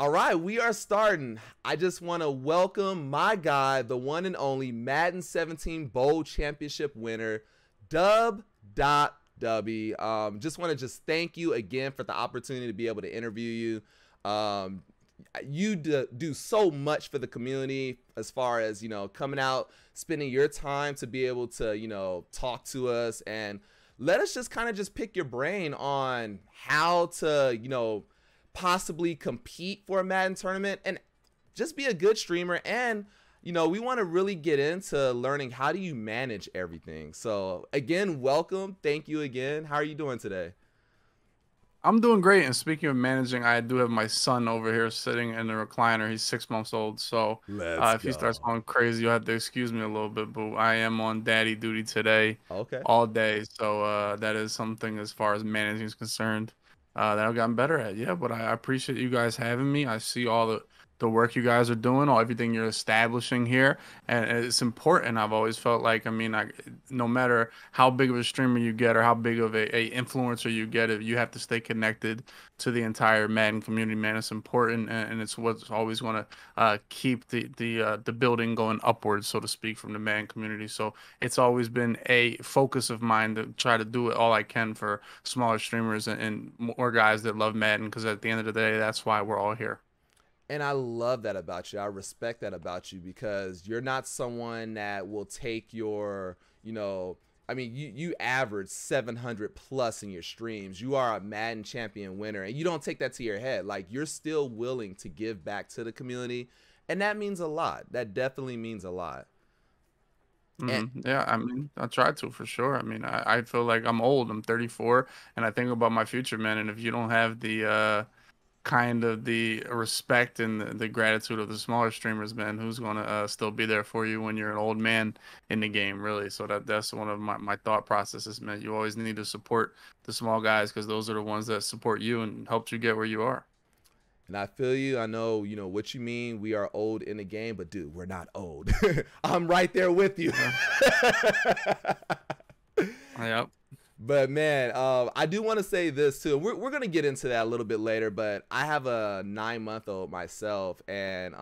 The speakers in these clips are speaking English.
All right, we are starting. I just want to welcome my guy, the one and only Madden 17 Bowl Championship winner, Dub Dot Dubby. Just want to thank you again for the opportunity to be able to interview you. You do so much for the community as far as, coming out, spending your time to be able to, talk to us and let us just kind of pick your brain on how to, possibly compete for a Madden tournament and just be a good streamer. And we want to really get into learning how do you manage everything. So again, welcome. Thank you again. How are you doing today? I'm doing great. And speaking of managing, I do have my son over here sitting in the recliner. He's 6 months old. So Let's if he starts go. going crazy, you'll have to excuse me a little bit. But I am on daddy duty today Okay. all day. So that is something as far as managing is concerned that I've gotten better at. Yeah, but I appreciate you guys having me. I see all the work you guys are doing, everything you're establishing here, and it's important. I've always felt like, no matter how big of a streamer you get or how big of a influencer you get, if you have to stay connected to the entire Madden community, man, it's important, and it's what's always going to keep the building going upwards, so to speak, from the Madden community. So it's always been a focus of mine to try to do it all I can for smaller streamers and more guys that love Madden, because at the end of the day, that's why we're all here. And I love that about you. I respect that about you because you're not someone that will take your, you average 700 plus in your streams. You are a Madden champion winner and you don't take that to your head. Like, you're still willing to give back to the community. And that means a lot. That definitely means a lot. And Yeah, I try to for sure. I feel like I'm old. I'm 34, and I think about my future, man. And if you don't have the kind of the respect and the gratitude of the smaller streamers, man, who's gonna still be there for you when you're an old man in the game, really? So that's one of my thought processes, man. You always need to support the small guys because those are the ones that support you and helped you get where you are. And I feel you. I know, what you mean. We are old in the game, but dude, we're not old. I'm right there with you. Yep. But man, I do want to say this too. We're gonna get into that a little bit later. But I have a 9-month-old myself, and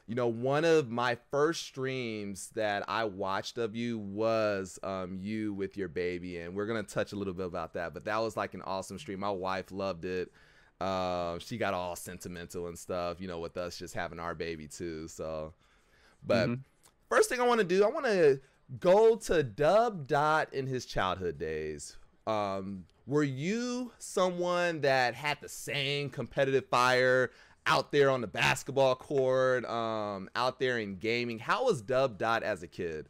one of my first streams that I watched of you was you with your baby, and we're gonna touch a little bit about that. But that was like an awesome stream. My wife loved it. She got all sentimental and stuff, with us just having our baby too. So, but first thing I want to do, I want to go to Dub Dot in his childhood days. Were you someone that had the same competitive fire out there on the basketball court, out there in gaming? How was Dub Dot as a kid?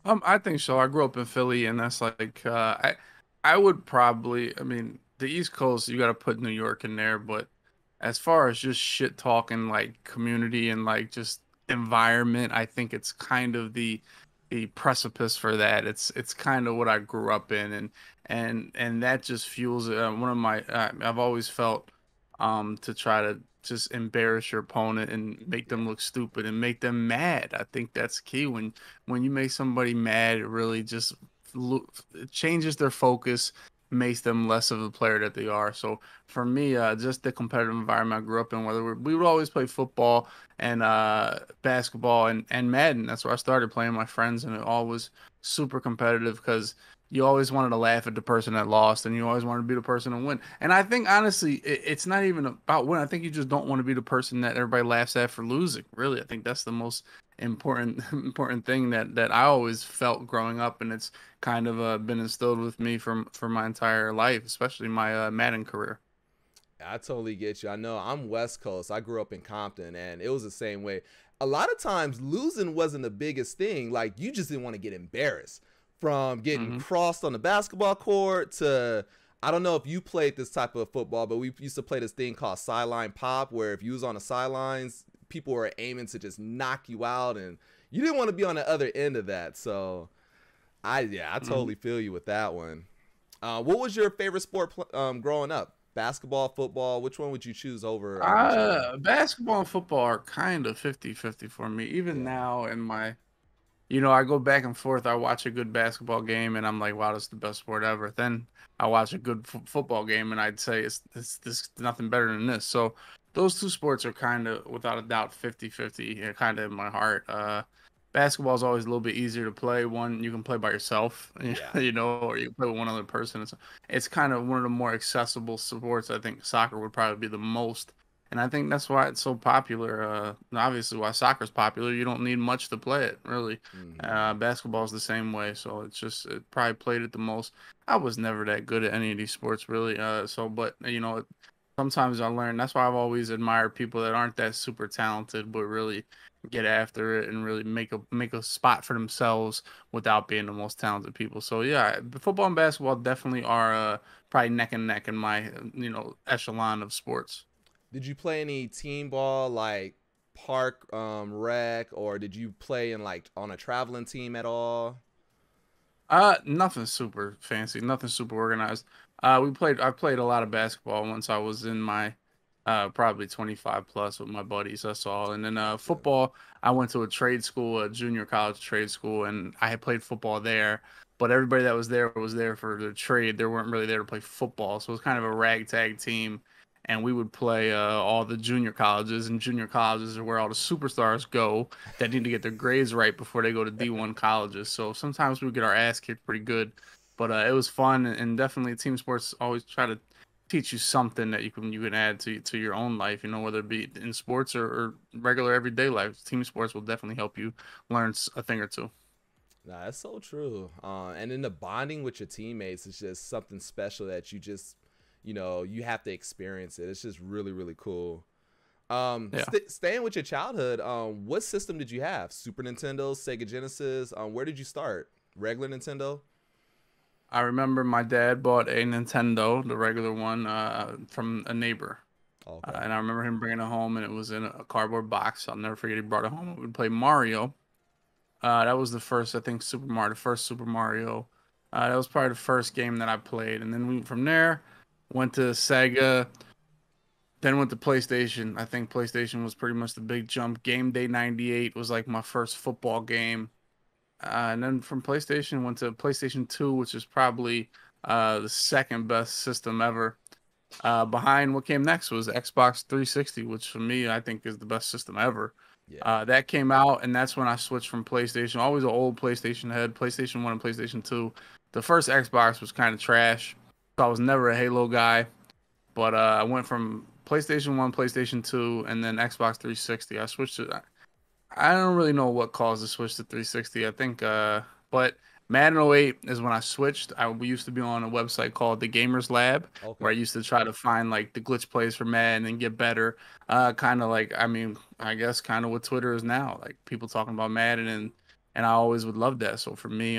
I think so. I grew up in Philly, and that's like I would probably, the East Coast, you got to put New York in there, but as far as just shit talking, like community and like just environment, I think it's kind of the precipice for that. It's kind of what I grew up in, and that just fuels it. One of my I've always felt to try to just embarrass your opponent and make them look stupid and make them mad. I think that's key. When you make somebody mad, it really just it changes their focus, makes them less of a player that they are. So for me, just the competitive environment I grew up in, whether we would always play football and basketball and Madden. That's where I started playing with my friends, and it all was super competitive because you always wanted to laugh at the person that lost, and you always wanted to be the person to win. And I think honestly, it's not even about win. I think you just don't want to be the person that everybody laughs at for losing. Really, I think that's the most important thing that I always felt growing up, and it's kind of been instilled with me for my entire life, especially my Madden career. I totally get you. I know I'm West Coast. I grew up in Compton, and it was the same way. A lot of times, losing wasn't the biggest thing. Like, you just didn't want to get embarrassed from getting crossed on the basketball court to, I don't know if you played this type of football, but we used to play this thing called sideline pop, where if you was on the sidelines, people were aiming to just knock you out, and you didn't want to be on the other end of that. So I totally feel you with that one. What was your favorite sport growing up? Basketball, football? Which one would you choose over each other? Basketball and football are kind of 50-50 for me. Even Yeah. now in my I go back and forth. I watch a good basketball game and I'm like, wow, this is the best sport ever. Then I watch a good football game and I'd say it's this nothing better than this. So those two sports are kind of without a doubt 50-50, kind of in my heart. Basketball is always a little bit easier to play. One, you can play by yourself, Yeah. or you can play with one other person. It's kind of one of the more accessible sports. I think soccer would probably be the most. And I think that's why it's so popular. Obviously, why soccer's popular. You don't need much to play it, really. Hmm. Basketball's the same way, so it probably played it the most. I was never that good at any of these sports, really. But sometimes I learn. That's why I've always admired people that aren't that super talented, but really get after it and really make a spot for themselves without being the most talented people. So yeah, football and basketball definitely are probably neck and neck in my echelon of sports. Did you play any team ball like park rec, or did you play in like on a traveling team at all? Nothing super fancy, nothing super organized. I played a lot of basketball once I was in my probably 25 plus with my buddies, that's all. And then Gotcha. football, I went to a trade school, a junior college trade school, and I had played football there. But everybody that was there for the trade. They weren't really there to play football, so it was kind of a ragtag team. And we would play all the junior colleges, and junior colleges are where all the superstars go that need to get their grades right before they go to D1 colleges. So sometimes we get our ass kicked pretty good, but it was fun, and definitely team sports always try to teach you something that you can add to your own life. Whether it be in sports or regular everyday life. Team sports will definitely help you learn a thing or two. Nah, that's so true. And then the bonding with your teammates is just something special that you just, you have to experience it. It's just really, really cool. Yeah. Staying with your childhood, what system did you have? Super Nintendo, Sega Genesis? Where did you start? Regular Nintendo? I remember my dad bought a Nintendo, the regular one, from a neighbor. Okay. And I remember him bringing it home, and it was in a cardboard box. I'll never forget he brought it home. We would play Mario. That was the first, I think, Super Mario, the first Super Mario. That was probably the first game that I played. And then from there, went to Sega, then went to PlayStation. I think PlayStation was pretty much the big jump. Game Day '98 was like my first football game. And then from PlayStation, went to PlayStation 2, which is probably the second best system ever. Behind what came next was Xbox 360, which for me, I think is the best system ever. Yeah. That came out, and that's when I switched from PlayStation. Always an old PlayStation head, PlayStation 1 and PlayStation 2. The first Xbox was kind of trash, so I was never a Halo guy. But I went from PlayStation 1, PlayStation 2, and then Xbox 360. I switched to I don't really know what caused the switch to 360. I think, but Madden '08 is when I switched. We used to be on a website called the Gamers Lab, where I Okay. used to try to find like the glitch plays for Madden and get better. Kind of like, I mean, I guess kind of what Twitter is now, like people talking about Madden, and I always would love that. So for me,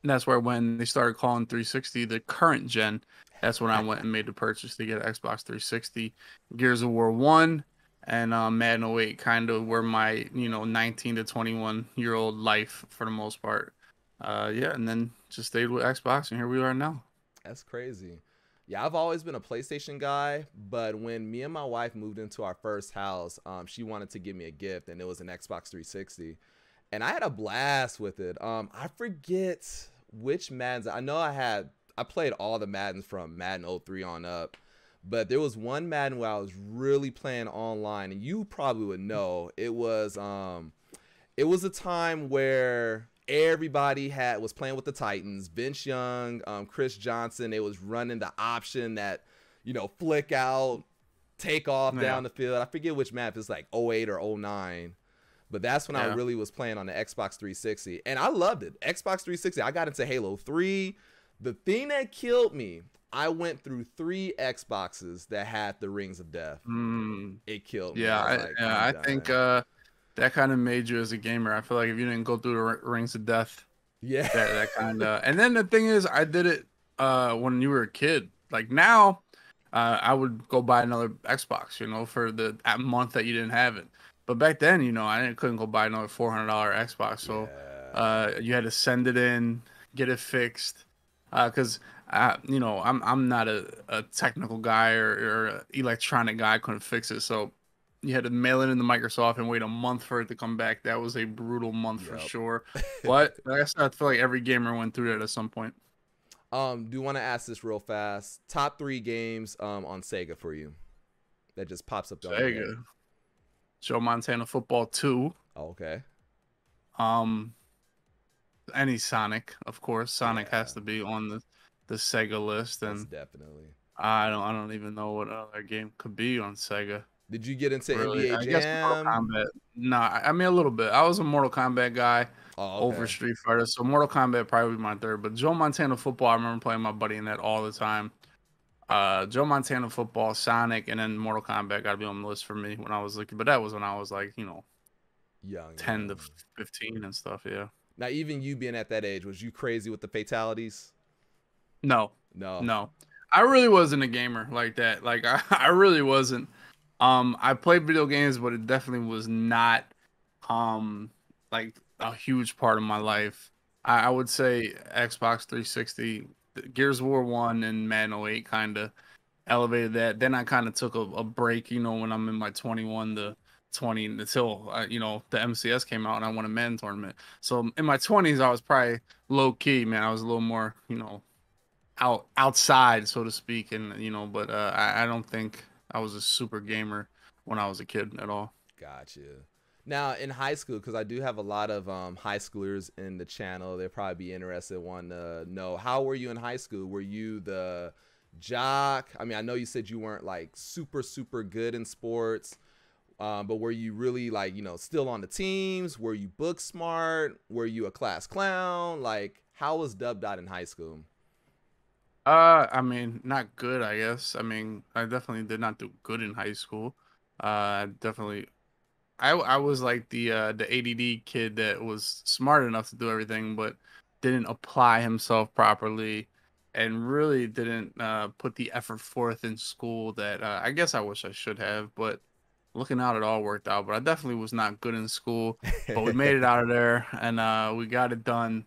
that's where when they started calling 360 the current gen, that's when I went and made the purchase to get an Xbox 360. Gears of War 1 and Madden '08 kind of were my, 19 to 21-year-old life for the most part. Yeah, and then just stayed with Xbox, and here we are now. That's crazy. Yeah, I've always been a PlayStation guy, but when me and my wife moved into our first house, she wanted to give me a gift, and it was an Xbox 360, and I had a blast with it. I forget which Maddens. I played all the Maddens from Madden '03 on up, but there was one Madden where I was really playing online, and you probably would know. It was a time where everybody was playing with the Titans. Vince Young, Chris Johnson. They was running the option that, flick out, take off Yeah, down the field. I forget which map. It's like '08 or '09. But that's when I yeah. really was playing on the Xbox 360. And I loved it. Xbox 360, I got into Halo 3. The thing that killed me, I went through 3 Xboxes that had the Rings of Death. Mm, It killed me. yeah, I was like, yeah. I'm I think done. that kind of made you as a gamer. I feel like if you didn't go through the rings of death, Yeah. that kind of. And then the thing is, I did it when you were a kid. Like now, I would go buy another Xbox, for the month that you didn't have it. But back then, couldn't go buy another $400 Xbox. So Yeah. you had to send it in, get it fixed. Because I'm not a technical guy or a electronic guy. I couldn't fix it. So you had to mail it into Microsoft and wait a month for it to come back. That was a brutal month for Yep. sure. But like I said, I feel like every gamer went through that at some point. Do want to ask this real fast. Top 3 games on Sega for you that just pops up on your head. Sega, Joe Montana Football 2. Oh, okay. Any Sonic, of course. Sonic Yeah, has to be on the Sega list, that's and definitely. I don't even know what other game could be on Sega. Did you get into Really, NBA I guess Mortal Jam? Kombat. Nah, I mean a little bit. I was a Mortal Kombat guy Oh, over okay. Street Fighter, so Mortal Kombat probably my third. But Joe Montana Football, I remember playing my buddy in that all the time. Joe Montana Football, Sonic, and then Mortal Kombat got to be on the list for me when I was looking. But that was when I was like, 10 to Young. 15 and stuff. Yeah. Now, even you being at that age, was you crazy with the fatalities? No, No. no, I really wasn't a gamer like that. Like I really wasn't. I played video games, but it definitely was not like a huge part of my life. I would say Xbox 360, Gears of War 1 and Madden 08 kind of elevated that. Then I kind of took a break, when I'm in my 21 to 20 until the MCS came out and I won a Madden tournament. So in my 20s, I was probably low key, man. I was a little more, outside, so to speak, and but I don't think I was a super gamer when I was a kid at all. Gotcha. Now, in high school, because I do have a lot of high schoolers in the channel, they'll probably be interested, want to know, how were you in high school? Were you the jock? I mean, I know you said you weren't like super, super good in sports, but were you really like, still on the teams? Were you book smart? Were you a class clown? Like, how was Dub Dot in high school? I mean, not good, I guess. I mean, I definitely did not do good in high school. Definitely, I was like the ADD kid that was smart enough to do everything, but didn't apply himself properly, and really didn't put the effort forth in school that I guess I wish I should have. But looking out, it all worked out. But I definitely was not good in school. But we made it out of there, and we got it done.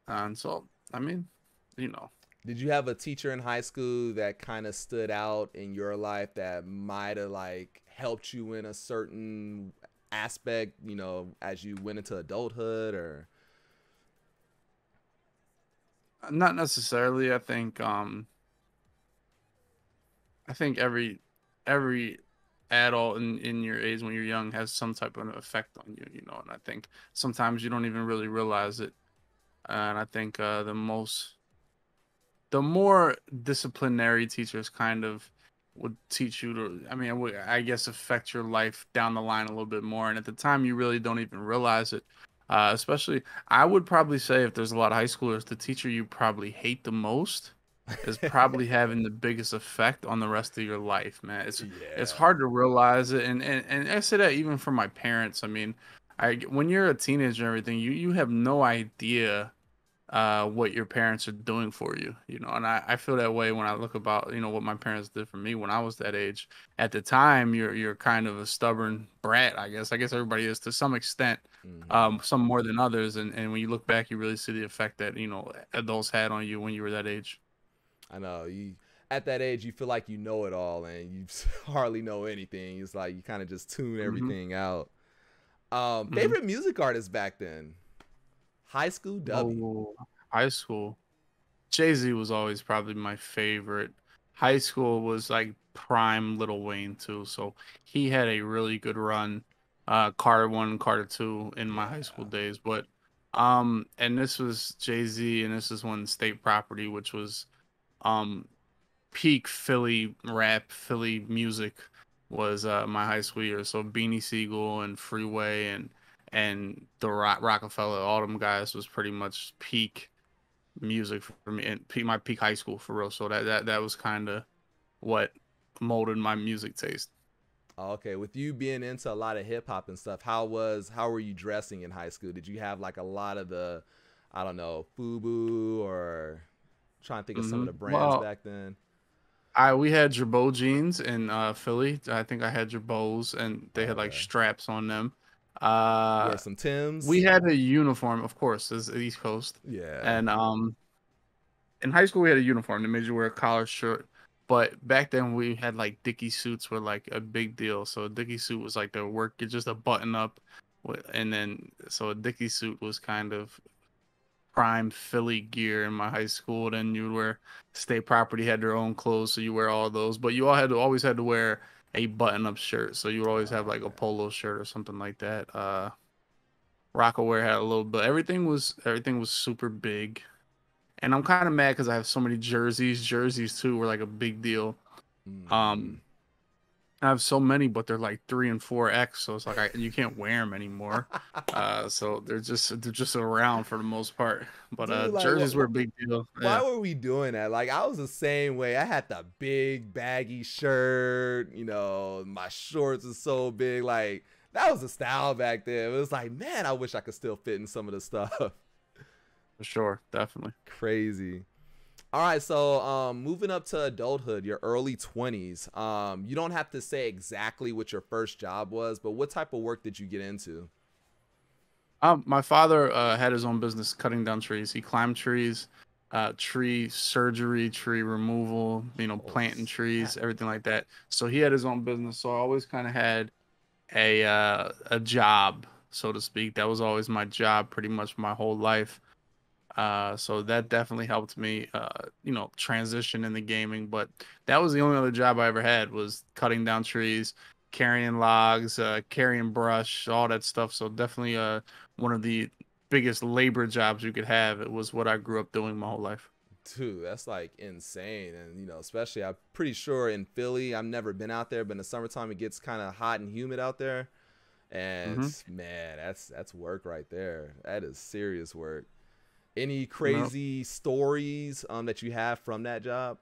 And so, I mean, you know. Did you have a teacher in high school that kind of stood out in your life that might have like helped you in a certain aspect, as you went into adulthood? Or Not necessarily. I think every adult in your age when you're young has some type of effect on you, and I think sometimes you don't even really realize it. And I think the more disciplinary teachers kind of would teach you to, I mean, I guess affect your life down the line a little bit more. And at the time, you really don't even realize it. Especially, I would probably say if there's a lot of high schoolers, the teacher you probably hate the most is probably having the biggest effect on the rest of your life, man. It's yeah. hard to realize it, and I say that even for my parents. I mean, when you're a teenager and everything, you have no idea what your parents are doing for you, and I feel that way when I look about what my parents did for me when I was that age. At the time, you're kind of a stubborn brat, I guess everybody is to some extent, Hmm. some more than others, and when you look back, you really see the effect that adults had on you when you were that age. I know you at that age you feel like you know it all and you hardly know anything. It's like you kind of just tune Hmm. everything out. Hmm. Favorite music artist back then? High school Dubby. Oh, high school. Jay-Z was always probably my favorite. High school was like prime Lil Wayne too, so he had a really good run. Carter 1, Carter 2 in my high school Yeah. days, but and this was Jay-Z, and this is when State Property, which was um peak Philly rap, Philly music, was my high school year. So Beanie Siegel and Freeway and the Rockefeller, all them guys was pretty much peak music for me and my peak high school for real. So that was kind of what molded my music taste. Oh, okay, with you being into a lot of hip hop and stuff, how were you dressing in high school? Did you have like a lot of the, I don't know, FUBU, or trying to think of some of the brands Well, back then? we had Jabot jeans in Philly. I think I had Jabots, and they Oh, had like okay. straps on them. You Uh, wear some we Tims? had a uniform, of course, as the East Coast, Yeah. and in high school we had a uniform that made you wear a collar shirt, But back then we had like Dickie suits were like a big deal. So a Dickie suit was like the work, it's just a button up, and then so a Dickie suit was kind of prime Philly gear in my high school. Then you would wear State Property had their own clothes, so you wear all those. But you all had to always had to wear a button up shirt, so you would always have like a Okay. polo shirt or something like that. Rockaware had a little bit. Everything was super big, and I'm kind of mad because I have so many jerseys. Jerseys too were like a big deal. Mm-hmm. Um, I have so many, but they're like 3 and 4X, so it's like you can't wear them anymore. So they're just around for the most part. But Dude, like, jerseys were a big deal. why Yeah, were we doing that? Like, I was the same way. I had the big baggy shirt, my shorts are so big. Like, that was the style back then. It was like, man, I wish I could still fit in some of the stuff. for sure, definitely. Crazy. All right, so moving up to adulthood, your early 20s. You don't have to say exactly what your first job was, but what type of work did you get into? My father had his own business cutting down trees. He climbed trees, tree surgery, tree removal, Oh, planting trees, snap. everything like that. So he had his own business. So I always kind of had a job, so to speak. That was always my job pretty much my whole life. So that definitely helped me, transition into gaming. But that was the only other job I ever had was cutting down trees, carrying logs, carrying brush, all that stuff. So definitely, one of the biggest labor jobs you could have. It was what I grew up doing my whole life. Dude, that's like insane. And, especially I'm pretty sure in Philly, I've never been out there, but in the summertime, it gets kind of hot and humid out there. And Mm-hmm. man, that's work right there. That is serious work. Any No. crazy stories that you have from that job?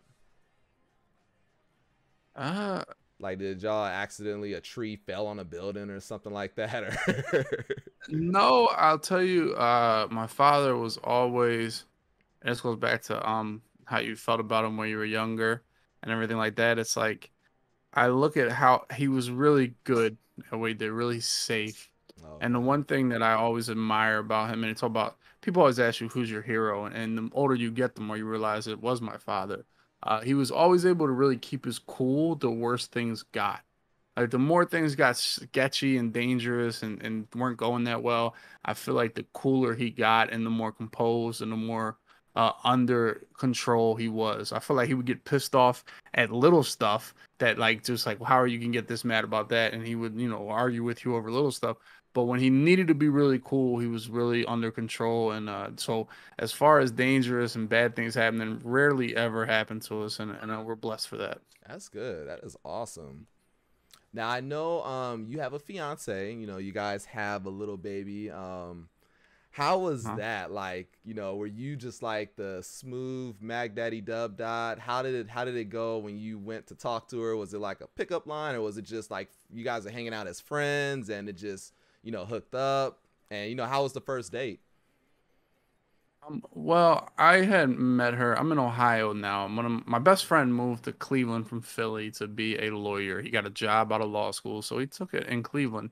Uh, Like, did y'all accidentally a tree fell on a building or something like that? Or no, I'll tell you, my father was always, and this goes back to how you felt about him when you were younger and everything like that. It's like I look at how he was really good at what he did, really safe. And the okay, one thing that I always admire about him, and it's all about people always ask you who's your hero, and the older you get, the more you realize it was my father. He was always able to really keep his cool. The worse things got. Like the more things got sketchy and dangerous and weren't going that well, I feel like the cooler he got and the more composed and the more under control he was. I feel like he would get pissed off at little stuff that like just like how are you can get this mad about that, and he would argue with you over little stuff. But when he needed to be really cool, he was really under control. And so as far as dangerous and bad things happening, rarely ever happened to us, and we're blessed for that. that's good. That is awesome. Now I know you have a fiance. You guys have a little baby. How was Huh? that? Like, were you just like the smooth Mag Daddy Dub Dot? How did it go when you went to talk to her? Was it like a pickup line, or was it just like you guys are hanging out as friends and it just, hooked up? And how was the first date? Well, I had met her. I'm in Ohio now. My best friend moved to Cleveland from Philly to be a lawyer. He got a job out of law school, so he took it in Cleveland.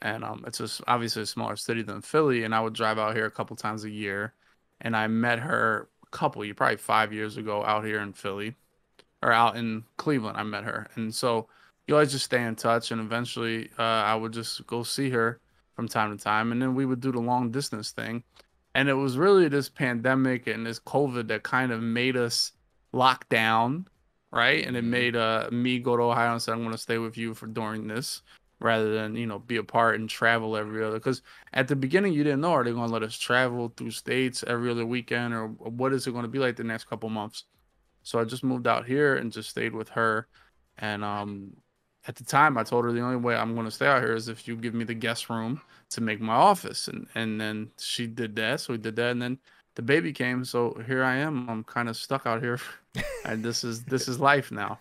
And it's just obviously a smaller city than Philly. And I would drive out here a couple times a year. And I met her probably 5 years ago out here in Philly or out in Cleveland. I met her, and so you always just stay in touch. And eventually, I would just go see her from time to time, and then we would do the long distance thing. And it was really this pandemic and this COVID that kind of made us lock down, right? And it Mm-hmm. made me go to Ohio and say, I'm going to stay with you for during this rather than, be apart and travel every other. Because at the beginning, you didn't know, are they going to let us travel through states every other weekend, or what is it going to be like the next couple months? So I just moved out here and just stayed with her. And at the time, I told her the only way I'm going to stay out here is if you give me the guest room to make my office. And then she did that. So we did that. And then the baby came. So here I am. I'm kind of stuck out here. And this is life now.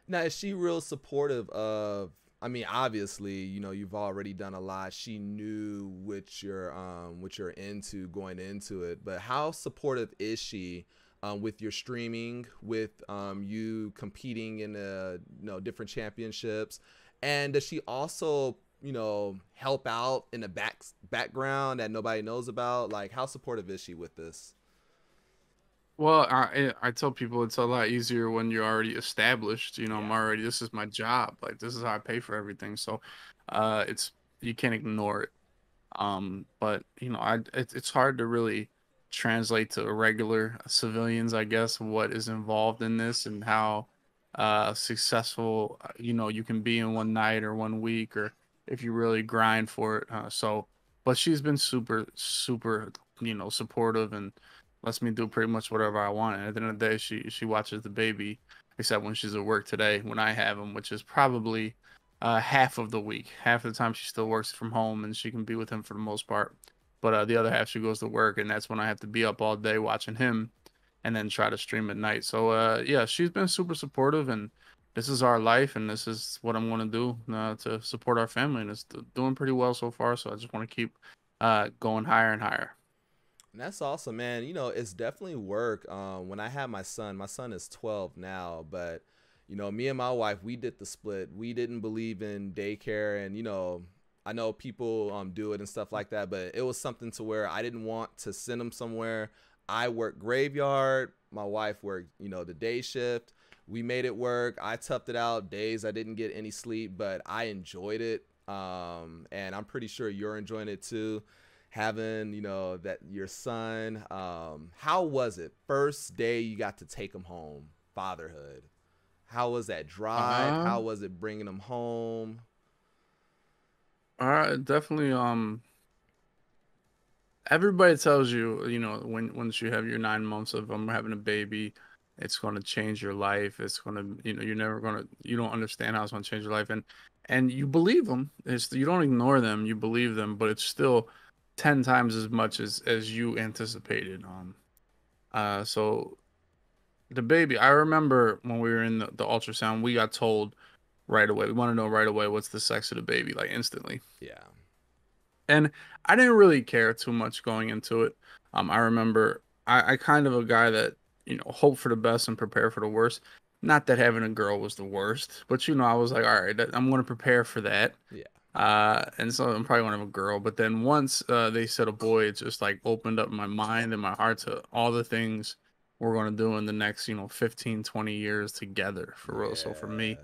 Now, is she real supportive of? I mean, obviously, you've already done a lot. She knew what you're into going into it. But how supportive is she with your streaming, with you competing in different championships, and does she also help out in the background that nobody knows about? Like, how supportive is she with this? Well, I tell people it's a lot easier when you're already established. You know, I'm Yeah. already this is my job. Like this is how I pay for everything. So, it's you can't ignore it. But you know, it's hard to really translate to regular civilians, I guess, what is involved in this and how successful you know you can be in one night or one week or if you really grind for it. But she's been super you know supportive and lets me do pretty much whatever I want. And at the end of the day, she watches the baby, except when she's at work today when I have him, which is probably half of the week. Half of the time she still works from home and she can be with him for the most part. But the other half she goes to work, and that's when I have to be up all day watching him, and then try to stream at night. So yeah, she's been super supportive, and this is our life, and this is what I'm gonna do to support our family, and it's doing pretty well so far. So I just want to keep going higher and higher. And that's awesome, man. You know, it's definitely work. When I had my son is 12 now, but you know, me and my wife, we did the split. We didn't believe in daycare, and you know, I know people do it and stuff like that, but it was something to where I didn't want to send him somewhere. I worked graveyard. My wife worked, you know, the day shift. We made it work. I toughed it out. Days I didn't get any sleep, but I enjoyed it. And I'm pretty sure you're enjoying it too, having, you know, that your son. How was it first day you got to take him home? Fatherhood, how was that drive? Uh, How was it bringing him home? Definitely. Everybody tells you, you know, when once you have your 9 months of having a baby, it's going to change your life. It's going to, you know, you're never going to, you don't understand how it's going to change your life, and you believe them. It's you don't ignore them, you believe them, but it's still 10 times as much as you anticipated. So the baby, I remember when we were in the ultrasound, we got told right away. We want to know right away what's the sex of the baby, like instantly. Yeah. And I didn't really care too much going into it. I remember I kind of a guy that, you know, hope for the best and prepare for the worst. Not that having a girl was the worst, but you know, I was like, all right, I'm going to prepare for that. Yeah. And so I'm probably going to have a girl. But then once they said a boy, it just like opened up my mind and my heart to all the things we're going to do in the next, you know, 15, 20 years together for real. So for me, Yeah.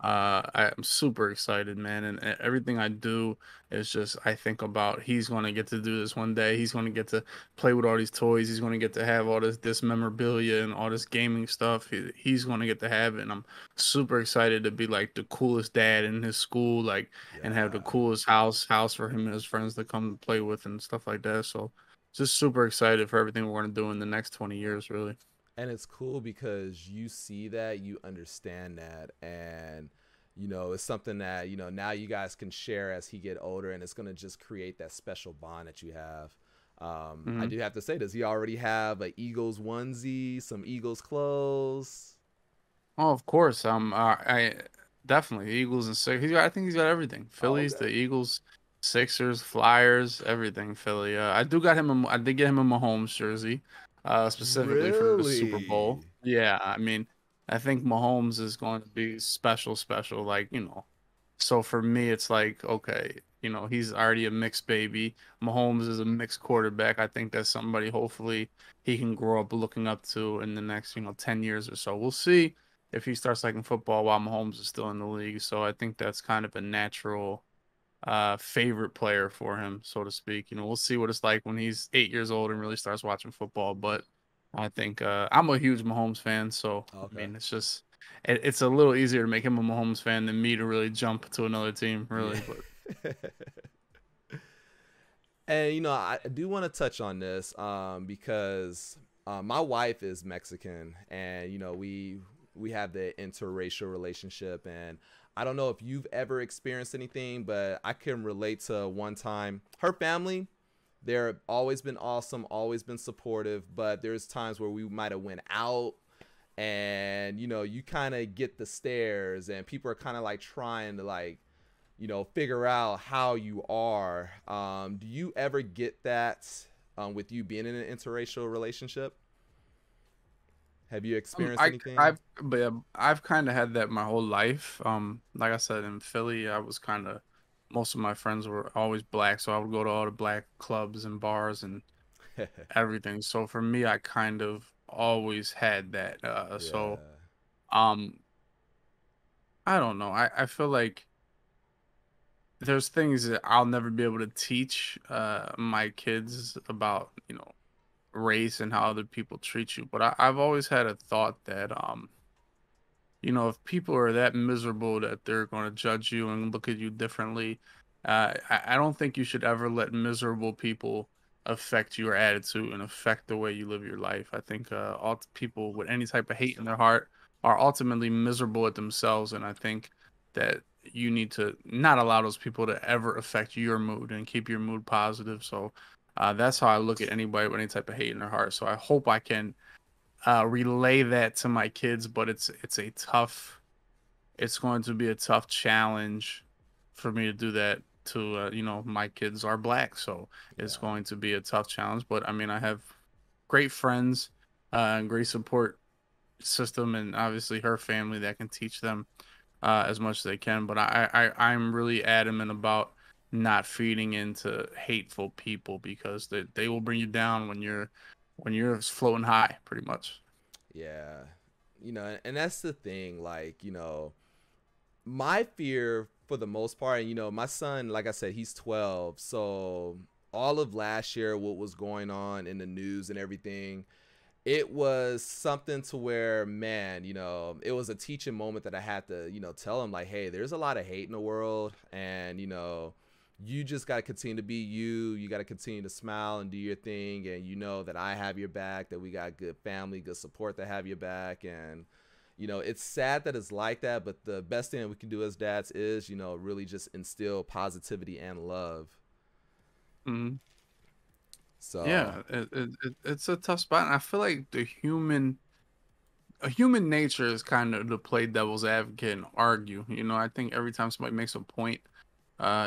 I'm super excited, man, and everything I do is just I think about he's going to get to do this one day. He's going to get to play with all these toys. He's going to get to have all this memorabilia and all this gaming stuff. He's going to get to have it. And I'm super excited to be like the coolest dad in his school, like, and have the Yeah. coolest house for him and his friends to come play with and stuff like that. So just super excited for everything we're going to do in the next 20 years, really. And it's cool because you see that, you understand that, and you know, it's something that, you know, now you guys can share as he get older, and it's going to just create that special bond that you have. I Mm-hmm. do have to say, does he already have a Eagles onesie, some Eagles clothes? Oh, of course. I definitely Eagles and Six. I think he's got everything. Oh, Phillies, okay. the Eagles, Sixers, Flyers, everything. Philly. I did get him a Mahomes jersey, specifically for the Super Bowl. Really? Yeah, I mean, I think Mahomes is going to be special, special. Like, you know, so for me, it's like, okay, you know, he's already a mixed baby. Mahomes is a mixed quarterback. I think that's somebody hopefully he can grow up looking up to in the next, you know, 10 years or so. We'll see if he starts liking football while Mahomes is still in the league. So I think that's kind of a natural favorite player for him, so to speak. You know, we'll see what it's like when he's 8 years old and really starts watching football. But I think I'm a huge Mahomes fan, so I Okay. mean, it's just it's a little easier to make him a Mahomes fan than me to really jump to another team, Yeah. really. But And you know, I do want to touch on this because my wife is Mexican, and you know, we have the interracial relationship, and I don't know if you've ever experienced anything, but I can relate to one time her family. They're always been awesome, always been supportive, but there's times where we might have went out, and you know, you kind of get the stares, and people are kind of like trying to like, you know, figure out how you are. Do you ever get that with you being in an interracial relationship? Have you experienced anything? but yeah, I've kind of had that my whole life. Like I said, in Philly, I was kind of most of my friends were always black, so I would go to all the black clubs and bars and everything. So for me, I kind of always had that. So Yeah. um, I don't know. I feel like there's things that I'll never be able to teach my kids about, race and how other people treat you. But I've always had a thought that if people are that miserable that they're going to judge you and look at you differently, I don't think you should ever let miserable people affect your attitude and affect the way you live your life. I think all people with any type of hate in their heart are ultimately miserable at themselves, and I think that you need to not allow those people to ever affect your mood and keep your mood positive. So that's how I look at anybody with any type of hate in their heart. So I hope I can relay that to my kids, but it's going to be a tough challenge for me to do that to my kids are black, so it's Yeah. going to be a tough challenge. But I mean, I have great friends and great support system, and obviously her family that can teach them as much as they can. But I'm really adamant about not feeding into hateful people because they will bring you down when you're floating high, pretty much. Yeah. And that's the thing. Like, my fear for the most part, and my son, like I said, he's 12. So all of last year, what was going on in the news and everything, it was something to where, man, it was a teaching moment that I had to, tell him, like, hey, there's a lot of hate in the world, and you just got to continue to be you. You got to continue to smile and do your thing, and you know that I have your back, that we got good family, good support that have your back. And it's sad that it's like that, but the best thing that we can do as dads is, really just instill positivity and love. Mhm. So Yeah, it's a tough spot. And I feel like a human nature is kind of to play devil's advocate and argue. I think every time somebody makes a point,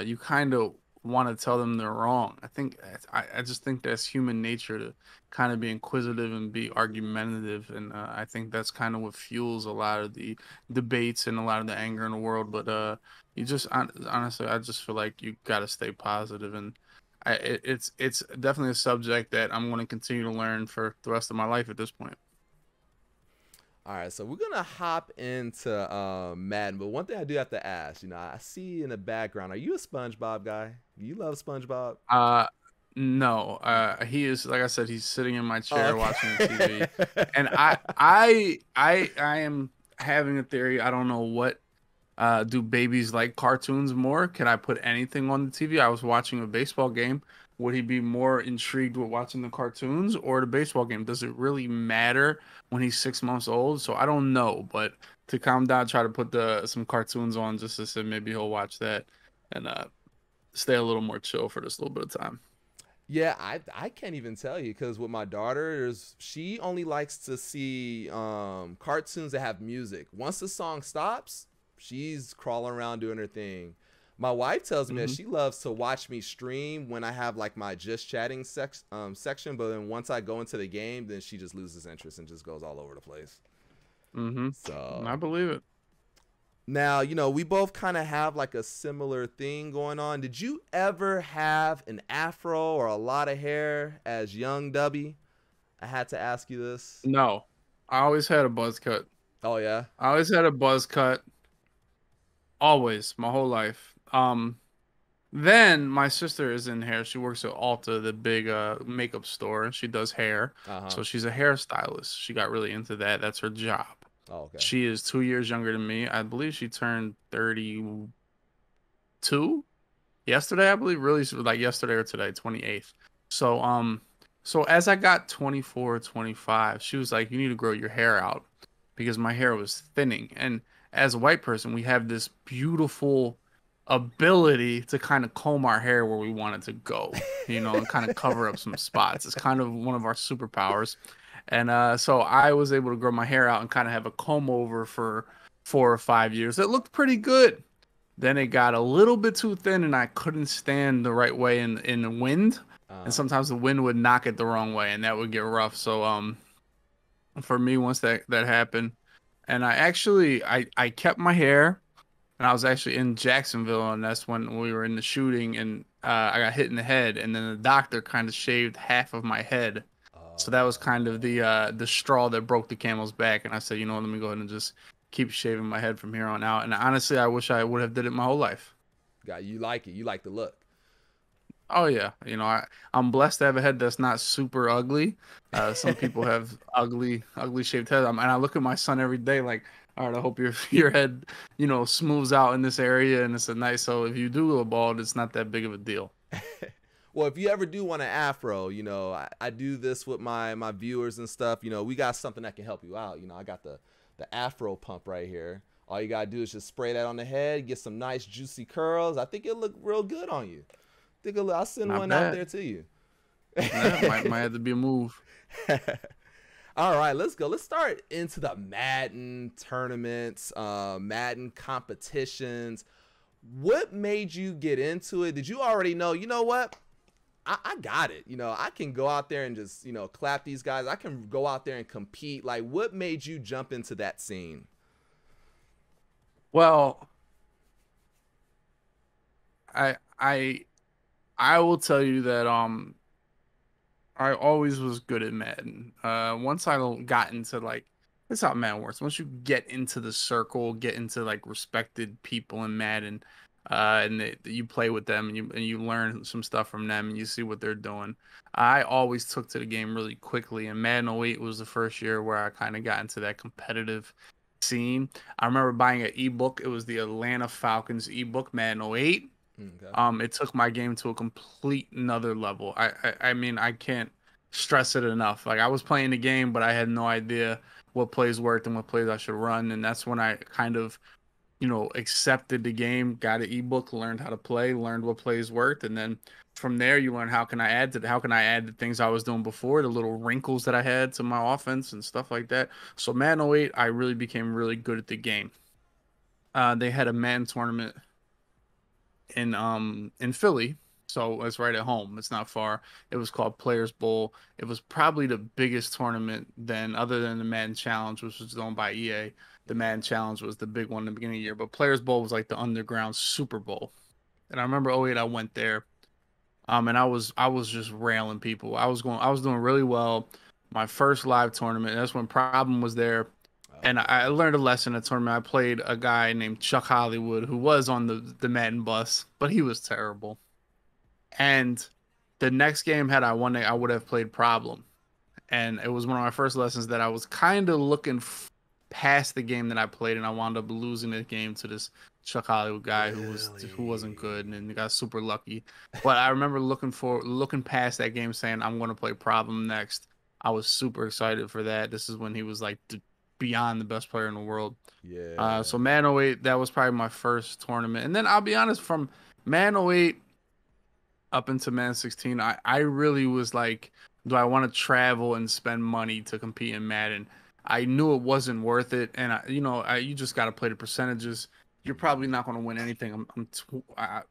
you kind of want to tell them they're wrong. I just think that's human nature to kind of be inquisitive and be argumentative, and I think that's kind of what fuels a lot of the debates and a lot of the anger in the world. But you just honestly, I just feel like you got to stay positive, and it's definitely a subject that I'm going to continue to learn for the rest of my life at this point. all right, so we're gonna hop into Madden, but one thing I do have to ask, I see in the background, are you a SpongeBob guy? Do you love SpongeBob? Uh, no. He is, like I said, he's sitting in my Oh, chair watching the TV, okay. and I am having a theory. I don't know what. Do babies like cartoons more? Can I put anything on the TV? I was watching a baseball game. Would he be more intrigued with watching the cartoons or the baseball game? Does it really matter when he's 6 months old? So I don't know, but to calm down, try to put the some cartoons on just to say maybe he'll watch that and stay a little more chill for just a little bit of time. Yeah, I can't even tell you because with my daughter, she only likes to see cartoons that have music. Once the song stops, she's crawling around doing her thing. My wife tells me that Hmm. she loves to watch me stream when I have like my just chatting section, but then once I go into the game, then she just loses interest and just goes all over the place. Hmm. I So believe it. now, we both kind of have like a similar thing going on. Did you ever have an afro or a lot of hair as young Dubby? I had to ask you this. No, I always had a buzz cut. Oh yeah. I always had a buzz cut. Always, my whole life. Then my sister is in hair. She works at Ulta, the big makeup store. She does hair. Uh huh. So she's a hairstylist. She got really into that. That's her job. Oh okay. She is 2 years younger than me. I believe she turned 32 yesterday, I believe. Really like yesterday or today, 28th. So so as I got 24, 25, she was like, you need to grow your hair out because my hair was thinning. And as a white person, we have this beautiful ability to kind of comb our hair where we want it to go, and kind of cover up some spots. It's kind of one of our superpowers. And so I was able to grow my hair out and kind of have a comb over for 4 or 5 years. It looked pretty good. Then it got a little bit too thin, and I couldn't stand the right way in the wind. And Uh sometimes the wind would knock it the wrong way, and that would get rough. So for me, once that happened, and I kept my hair, and I was actually in Jacksonville, and that's when we were in the shooting, and I got hit in the head, and then the doctor kind of shaved half of my head So that was kind of the straw that broke the camel's back, and I said, you know what, let me go ahead and just keep shaving my head from here on out. And honestly, I wish I would have did it my whole life. God, you like it. You like the look. Oh yeah, you know, I'm blessed to have a head that's not super ugly. Some people have ugly shaved heads. And I look at my son every day like, all right, I hope your your head, you know, smooths out in this area and it's a nice. So if you do go bald, it's not that big of a deal. Well, if you ever do want an afro, I do this with my viewers and stuff. We got something that can help you out. I got the afro pump right here. All you gotta do is just spray that on the head, get some nice juicy curls. I think it'll look real good on you. I'll send Not one out bad. there to you. Yeah, might have to be a move. All right, let's go. Let's start into the Madden tournaments, Madden competitions. What made you get into it? Did you already know, you know what? I got it. I can go out there and just, clap these guys. I can go out there and compete. Like, what made you jump into that scene? Well, I I I will tell you that I always was good at Madden. Once I got into like that's how Madden works. Once you get into the circle, get into like respected people in Madden, you play with them and you learn some stuff from them and you see what they're doing. I always took to the game really quickly, and Madden '08 was the first year where I kind of got into that competitive scene. I remember buying an ebook. It was the Atlanta Falcons ebook, Madden '08. Okay. It took my game to a complete another level. I mean, I can't stress it enough. Like I was playing the game, but I had no idea what plays worked and what plays I should run. And that's when I kind of, accepted the game, got an ebook, learned how to play, learned what plays worked, and then from there you learn how can I add the things I was doing before, the little wrinkles that I had to my offense and stuff like that. So Madden '08, I really became really good at the game. They had a Madden tournament in Philly, so it's right at home. It's not far. It was called Players Bowl. It was probably the biggest tournament then, other than the Madden Challenge, which was owned by EA. The Madden Challenge was the big one in the beginning of the year, but Players Bowl was like the underground Super Bowl. And I remember '08, I went there, and I was just railing people. I was doing really well. My first live tournament. That's when Problem was there. And I learned a lesson at the tournament. I played a guy named Chuck Hollywood who was on the Madden bus, but he was terrible. And the next game, had I won it, I would have played Problem. And it was one of my first lessons that I was kind of looking past the game that I played, and I wound up losing the game to this Chuck Hollywood guy who wasn't good, and then got super lucky. But I remember looking past that game, saying I'm going to play Problem next. I was super excited for that. This is when he was like beyond the best player in the world. Yeah. So Man '08, that was probably my first tournament. And then I'll be honest, from Man '08 up into Man 16, I really was like, do I want to travel and spend money to compete in Madden? I knew it wasn't worth it. And you just got to play the percentages. You're probably not going to win anything. I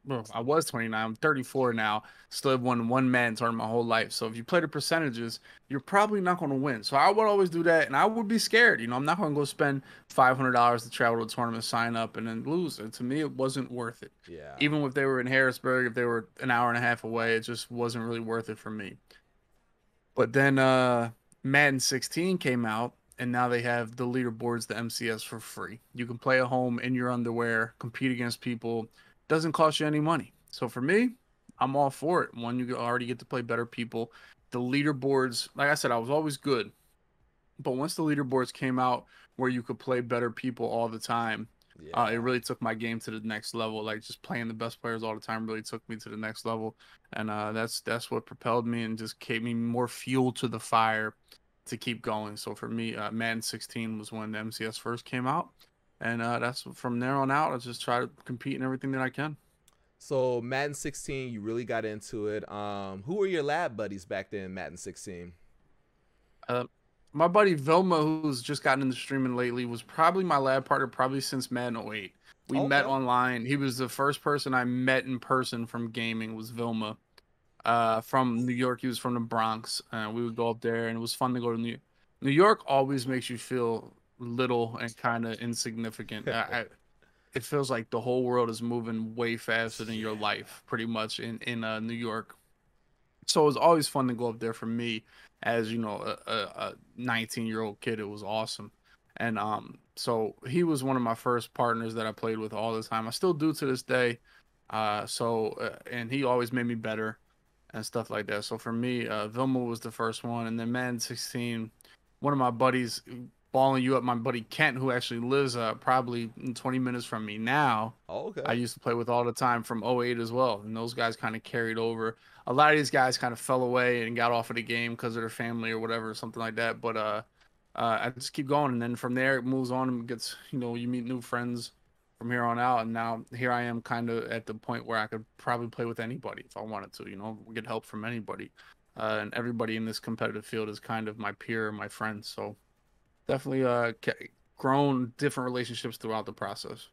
was 29. I'm 34 now. Still have won one Madden tournament my whole life. So if you play the percentages, you're probably not going to win. So I would always do that, and I would be scared. I'm not going to go spend $500 to travel to a tournament, sign up, and then lose. And to me, it wasn't worth it. Yeah. Even if they were in Harrisburg, if they were an hour and a half away, it just wasn't really worth it for me. But then Madden 16 came out, and now they have the leaderboards, the MCS, for free. You can play at home in your underwear, compete against people. Doesn't cost you any money. So for me, I'm all for it. One, you already get to play better people. The leaderboards, like I said, I was always good. But once the leaderboards came out where you could play better people all the time, it really took my game to the next level. Like just playing the best players all the time really took me to the next level. And that's what propelled me and just gave me more fuel to the fire to keep going. So for me, Madden 16 was when the MCS first came out, and that's from there on out. I just try to compete in everything that I can. So Madden 16, you really got into it. Who were your lab buddies back then, Madden 16? My buddy Vilma, who's just gotten into streaming lately, was probably my lab partner probably since Madden '08. We met online. He was the first person I met in person from gaming, was Vilma. From New York. He was from the Bronx. We would go up there, and it was fun to go to New York. New York always makes you feel little and kind of insignificant. It feels like the whole world is moving way faster than your life, pretty much in New York. So it was always fun to go up there for me as, a 19-year-old kid. It was awesome. And so he was one of my first partners that I played with all the time. I still do to this day. And he always made me better and stuff like that. So for me, Vilma was the first one, and then Madden 16, one of my buddies balling you up, my buddy Kent, who actually lives probably 20 minutes from me now. Oh, I okay. used to play with all the time from '08 as well, and those guys kind of carried over. A lot of these guys kind of fell away and got off of the game because of their family or whatever, something like that. But I just keep going, and then from there it moves on and gets, you meet new friends from here on out, and now here I am, kind of at the point where I could probably play with anybody if I wanted to, get help from anybody, and everybody in this competitive field is kind of my peer, my friend. So definitely grown different relationships throughout the process.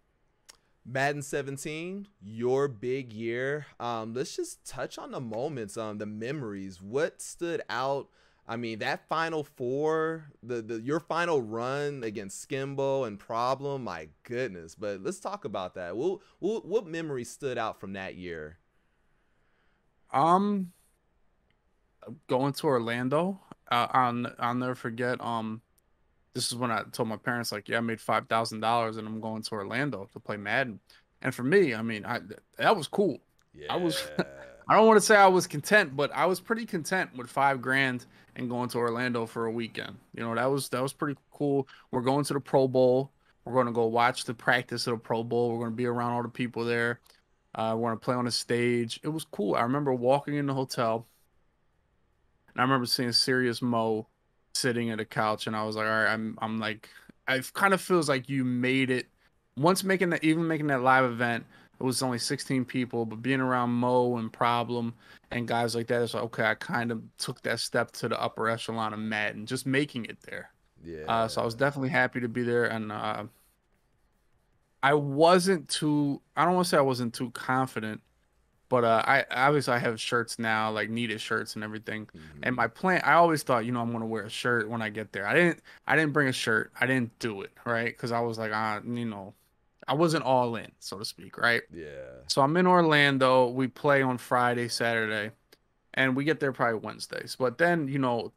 Madden 17, your big year. Let's just touch on the moments, the memories. What stood out? I mean, that final four, the your final run against Skimbo and Problem, my goodness. But let's talk about that. What memory stood out from that year? Um, Going to Orlando, I'll never forget. This is when I told my parents, like, yeah, I made $5,000 and I'm going to Orlando to play Madden. And for me, I mean, that was cool. I was, Yeah. I don't want to say I was content, but I was pretty content with 5 grand and going to Orlando for a weekend. That was pretty cool. We're going to the Pro Bowl. We're going to go watch the practice of the Pro Bowl. We're going to be around all the people there. We're going to play on the stage. It was cool. I remember walking in the hotel, and I remember seeing Serious Mo sitting at a couch, and I was like, all right, I'm like, it kind of feels like you made it. Once making that live event, it was only 16 people, but being around Mo and Problem and guys like that, it's like, okay, I kind of took that step to the upper echelon of Madden, just making it there. So I was Yeah. definitely happy to be there, and I don't want to say I wasn't too confident, but I obviously I have shirts now, like needed shirts and everything. And Hmm. my plan, I always thought, I'm gonna wear a shirt when I get there. I didn't bring a shirt. I didn't do it, right? Because I was like, I wasn't all in, so to speak, right? Yeah. So I'm in Orlando. We play on Friday, Saturday, and we get there probably Wednesdays. But then,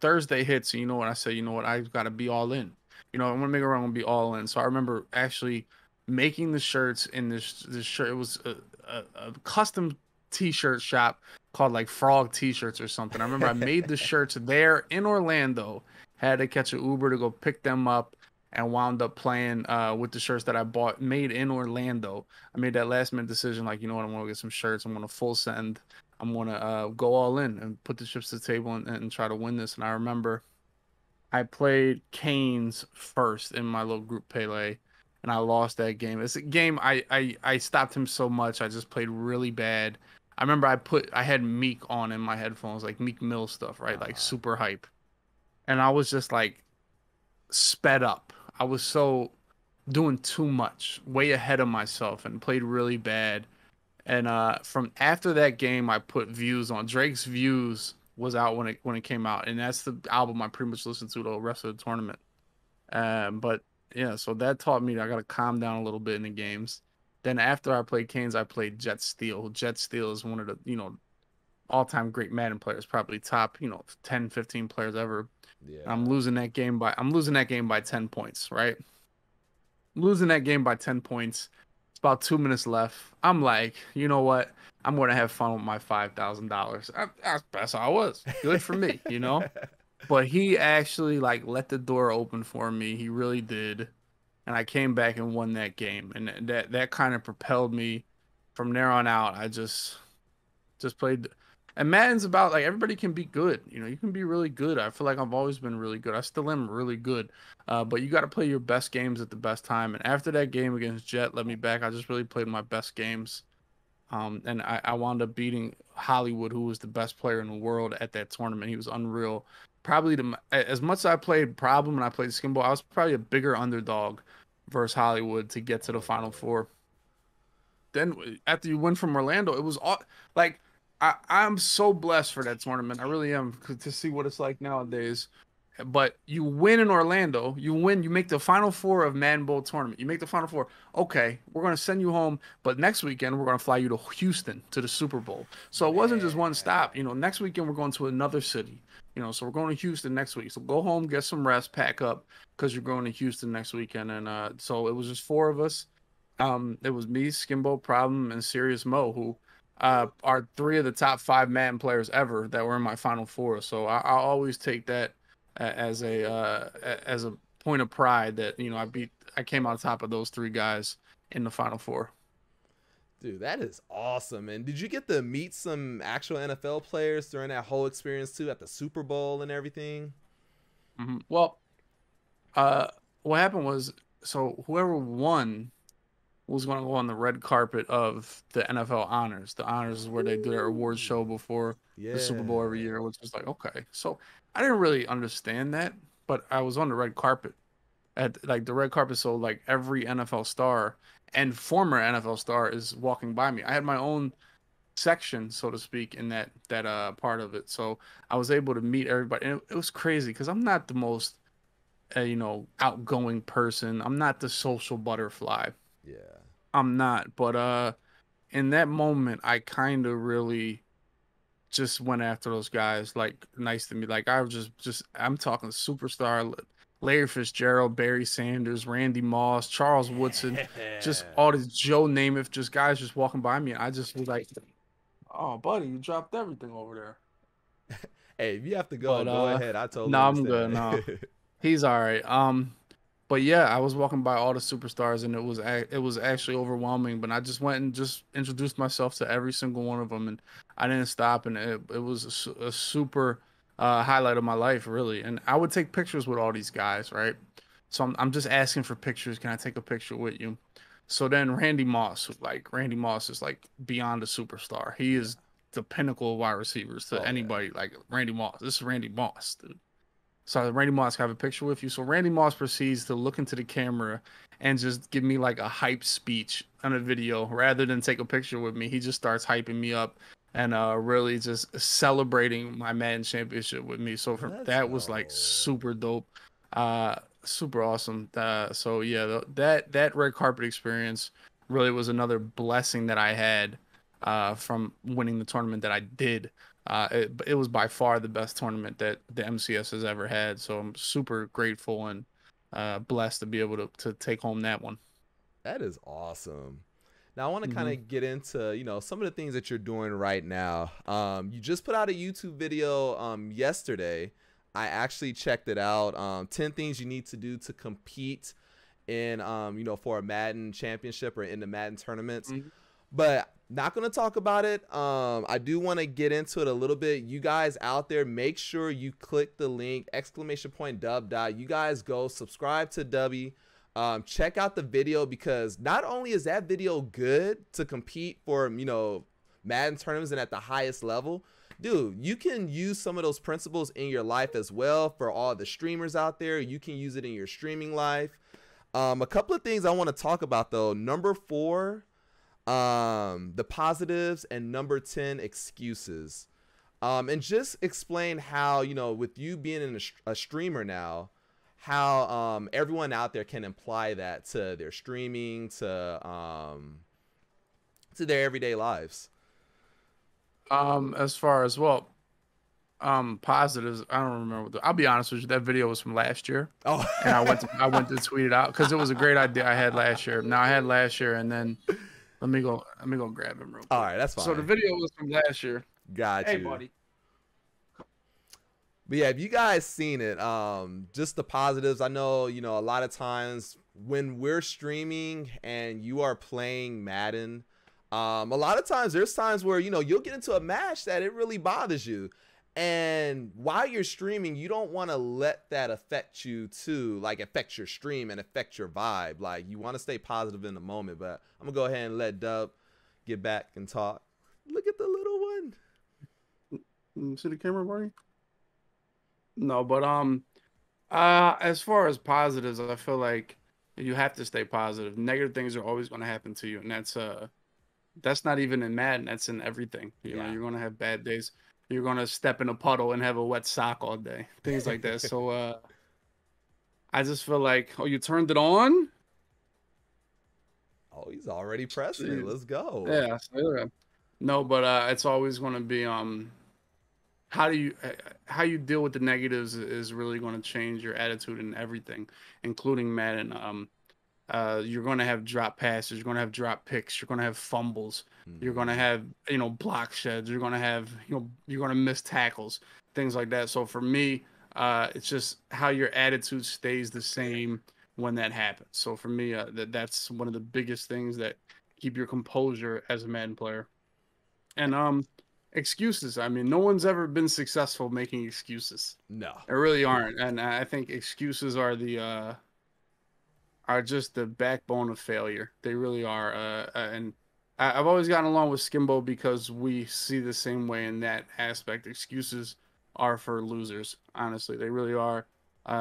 Thursday hits, and you know what I say? You know what? I've got to be all in. I'm gonna make it around and be all in. So I remember actually making the shirts in this shirt. It was a custom t-shirt shop called like Frog T-shirts or something. I remember I made the shirts there in Orlando. Had to catch an Uber to go pick them up, and wound up playing with the shirts that I bought made in Orlando. I made that last minute decision, like, I want to get some shirts. I'm gonna full send. I'm gonna go all in and put the chips to the table and try to win this. And I remember I played Canes first in my little group Pele, and I lost that game. It's a game I stopped him so much. I just played really bad. I remember I had Meek on in my headphones, like Meek Mill stuff, right? Like Uh-huh. super hype. And I was just like sped up. I was so doing too much, way ahead of myself, and played really bad. And from after that game, I put Views on. Drake's Views was out when it came out, and that's the album I pretty much listened to the rest of the tournament. But yeah, so that taught me that I got to calm down a little bit in the games. Then after I played Canes, I played Jet Steel. Jet Steel is one of the all-time great Madden players, probably top 10, 15 players ever. Yeah. I'm losing that game by 10 points, right? Losing that game by 10 points. It's about 2 minutes left. I'm like, you know what? I'm going to have fun with my $5,000. That's how I was. Good for me. But he actually like let the door open for me. He really did. And I came back and won that game. And that kind of propelled me from there on out. I just played. And Madden's about like everybody can be good. You can be really good. I feel like I've always been really good. I still am really good. But you got to play your best games at the best time. And after that game against Jet let me back, I just really played my best games. And I wound up beating Hollywood, who was the best player in the world at that tournament. He was unreal. Probably as much as I played Problem and I played Skimbo, I was probably a bigger underdog versus Hollywood to get to the Oh Final yeah. Four. Then after you win from Orlando, it was all like I'm so blessed for that tournament. I really am to see what it's like nowadays. But you win in Orlando, you win, you make the Final Four of Madden Bowl tournament. You make the Final Four. Okay, we're gonna send you home, but next weekend we're gonna fly you to Houston to the Super Bowl. So it wasn't just one stop. You know, next weekend we're going to another city. You know, so we're going to Houston next week. So go home, get some rest, pack up, because you're going to Houston next weekend. And so it was just four of us. It was me, Skimbo, Problem, and Serious Mo, who are three of the top five Madden players ever that were in my Final Four. So I always take that as a point of pride that, you know, I came on top of those three guys in the Final Four. Dude, that is awesome. And did you get to meet some actual NFL players during that whole experience too, at the Super Bowl and everything? Well, what happened was, so whoever won was going to go on the red carpet of the NFL honors. The honors is where they do their awards show before the Super Bowl every year, which is like, okay. So I didn't really understand that, but I was on the red carpet at like the red carpet. So like every NFL star and former NFL star is walking by me. I had my own section, so to speak, in that part of it. So I was able to meet everybody. And it was crazy because I'm not the most, you know, outgoing person. I'm not the social butterfly. Yeah. I'm not, but in that moment I kind of really just went after those guys. Like, nice to me. Like, I was just I'm talking superstar Larry Fitzgerald, Barry Sanders, Randy Moss, Charles Woodson, just all this Joe Namath, just guys just walking by me. And I just was like, "Oh, buddy, you dropped everything over there." Hey, if you have to But go ahead. I totally no, I'm good. understand. No, he's all right. But yeah, I was walking by all the superstars, and it was actually overwhelming. But I just went and just introduced myself to every single one of them, and I didn't stop. And it was a super highlight of my life, really. And I would take pictures with all these guys, right? So I'm just asking for pictures. Can I take a picture with you? So then Randy Moss is like beyond a superstar. He is the pinnacle of wide receivers to Oh yeah. anybody. Like Randy Moss. This is Randy Moss, dude. So Randy Moss, can I have a picture with you? So Randy Moss proceeds to look into the camera and just give me like a hype speech on a video rather than take a picture with me. He just starts hyping me up and really just celebrating my Madden championship with me. So Let's that was like go. super dope, super awesome. So yeah, that red carpet experience really was another blessing that I had from winning the tournament that I did. It was by far the best tournament that the MCS has ever had. So I'm super grateful and blessed to be able to take home that one. That is awesome. Now I want to kind hmm of get into, some of the things that you're doing right now. You just put out a YouTube video yesterday. I actually checked it out. 10 things you need to do to compete in for a Madden championship or in the Madden tournaments. But not going to talk about it. I do want to get into it a little bit. You guys out there, make sure you click the link, !Dub Dot. You guys go subscribe to Dubby. Check out the video, because not only is that video good to compete for, Madden tournaments and at the highest level, dude, you can use some of those principles in your life as well. For all the streamers out there, you can use it in your streaming life. A couple of things I want to talk about though. Number 4, the positives, and number 10, excuses. And just explain how, with you being a streamer now, how everyone out there can apply that to their streaming, to their everyday lives. As far as, well, positives, I don't remember. I'll be honest with you, that video was from last year. Oh, And I went to tweet it out because it was a great idea I had last year. Now I had last year, and then let me go grab him real quick. all right, that's So the fine. video was from last year. Got Hey, you. buddy. But yeah, if you guys seen it, just the positives. I know, a lot of times when we're streaming and you are playing Madden, a lot of times there's times where, you'll get into a match that it really bothers you. And while you're streaming, you don't want to let that affect you too, like affect your stream and affect your vibe. Like, you want to stay positive in the moment. But I'm going to go ahead and let Dub get back and talk. Look at the little one. See the camera, buddy? No, but as far as positives, I feel like you have to stay positive. Negative things are always going to happen to you, and that's not even in Madden. That's in everything. You know, Yeah. you're going to have bad days. you're gonna step in a puddle and have a wet sock all day, things like that. So I just feel like, oh, you turned it on? Oh, he's already pressing it. Let's go. Yeah, so, yeah. No, but it's always going to be how do you how you deal with the negatives is really going to change your attitude and everything, including Madden. You're going to have drop passes, you're going to have drop picks, you're going to have fumbles, you're going to Hmm. have, block sheds, you're going to have, you're going to miss tackles, things like that. So for me, it's just how your attitude stays the same when that happens. So for me, that's one of the biggest things that keep your composure as a Madden player. And excuses. I mean, no one's ever been successful making excuses. No. There really aren't. And I think excuses are just the backbone of failure. They really are. And I've always gotten along with Skimbo because we see the same way in that aspect. Excuses are for losers. Honestly, they really are.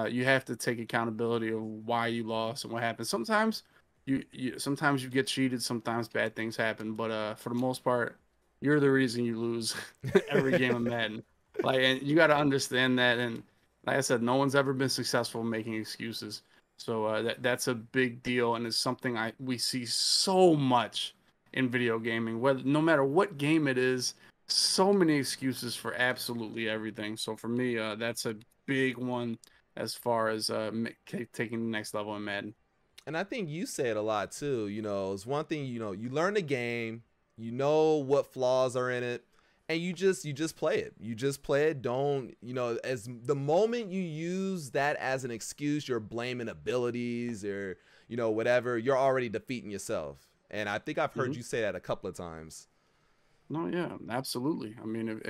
You have to take accountability of why you lost and what happened. Sometimes sometimes you get cheated. Sometimes bad things happen. But for the most part, you're the reason you lose every game of Madden. Like, and you got to understand that. And like I said, no one's ever been successful making excuses. So that's a big deal, and it's something we see so much in video gaming. Whether no matter what game it is, so many excuses for absolutely everything. So for me, that's a big one as far as taking the next level in Madden. And I think you say it a lot too. It's one thing, you learn the game, you know what flaws are in it, and you just play it. You just play it. Don't, as the moment you use that as an excuse, you're blaming abilities or, whatever, you're already defeating yourself. And I think I've heard Hmm. you say that a couple of times. No, yeah, absolutely. I mean,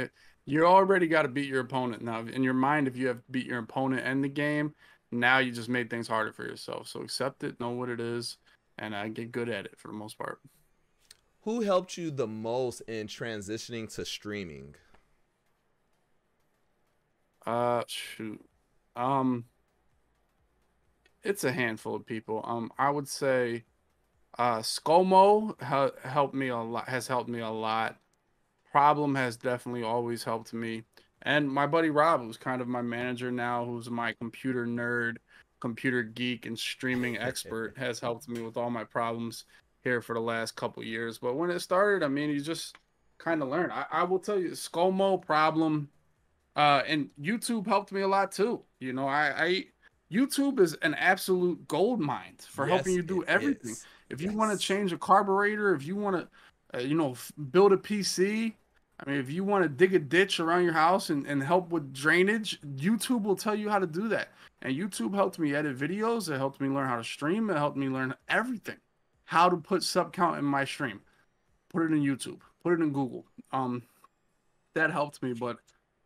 you already got to beat your opponent now. In your mind, if you have beat your opponent in the game, now you just made things harder for yourself. So accept it, know what it is, and get good at it for the most part. Who helped you the most in transitioning to streaming? Shoot. Um, it's a handful of people. I would say ScoMo helped me a lot. Has helped me a lot. Problem has definitely always helped me. And my buddy Rob, who's kind of my manager now, who's my computer nerd, computer geek, and streaming expert, has helped me with all my problems here for the last couple years. But when it started, I mean, you just kind of learn. I will tell you, ScoMo, Problem, and YouTube helped me a lot too. I YouTube is an absolute gold mine for helping Yes, you do it everything. is. If you want to Yes. change a carburetor, if you want to, build a PC. I mean, if you want to dig a ditch around your house and help with drainage, YouTube will tell you how to do that. And YouTube helped me edit videos. It helped me learn how to stream. It helped me learn everything, how to put sub count in my stream. Put it in YouTube. Put it in Google. That helped me. But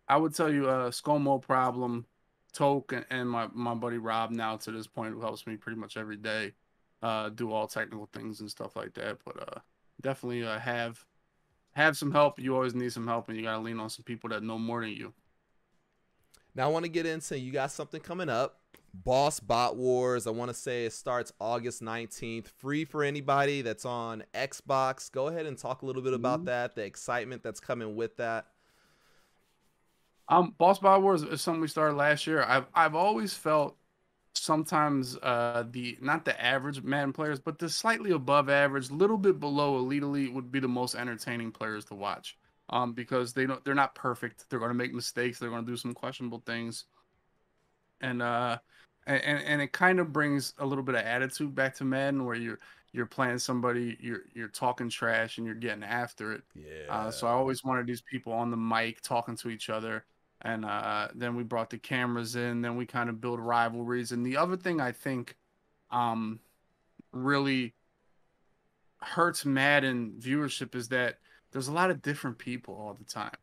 I would tell you, ScoMo, Problem, Toke, and my buddy Rob now to this point, who helps me pretty much every day, do all technical things and stuff like that. But definitely have some help. You always need some help, and you gotta lean on some people that know more than you. Now I want to get into, you got something coming up. Boss Bot Wars. I want to say it starts August 19th. Free for anybody that's on Xbox. Go ahead and talk a little bit about Mhm. that, the excitement that's coming with that. Boss Battle Wars is something we started last year. I've always felt sometimes the not the average Madden players, but the slightly above average, little bit below elite would be the most entertaining players to watch. Because they're not perfect. They're gonna make mistakes. They're gonna do some questionable things, and and it kind of brings a little bit of attitude back to Madden, where you're playing somebody, you're talking trash and you're getting after it. So I Yeah. always wanted these people on the mic talking to each other, and then we brought the cameras in. Then we kind of build rivalries. And the other thing I think um, really hurts Madden viewership is that there's a lot of different people all the time.